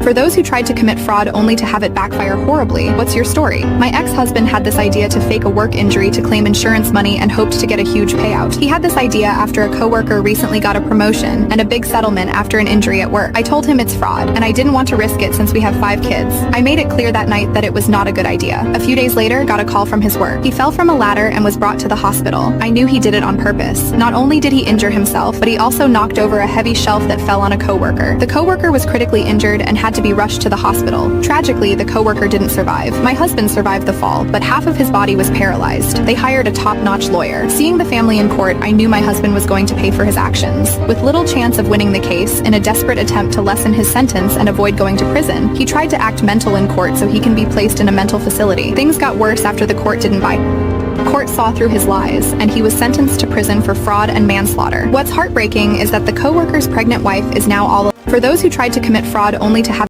For those who tried to commit fraud only to have it backfire horribly, what's your story? My ex-husband had this idea to fake a work injury to claim insurance money and hoped to get a huge payout. He had this idea after a coworker recently got a promotion and a big settlement after an injury at work. I told him it's fraud, and I didn't want to risk it since we have 5 kids. I made it clear that night that it was not a good idea. A few days later, got a call from his work. He fell from a ladder and was brought to the hospital. I knew he did it on purpose. Not only did he injure himself, but he also knocked over a heavy shelf that fell on a coworker. The coworker was critically injured and had to be rushed to the hospital. Tragically, the coworker didn't survive. My husband survived the fall, but half of his body was paralyzed. They hired a top-notch lawyer. Seeing the family in court, I knew my husband was going to pay for his actions. With little chance of winning the case, in a desperate attempt to lessen his sentence and avoid going to prison, he tried to act mental in court so he can be placed in a mental facility. Things got worse after the court didn't buy. Court saw through his lies, and he was sentenced to prison for fraud and manslaughter. What's heartbreaking is that the coworker's pregnant wife is now all. For those who tried to commit fraud only to have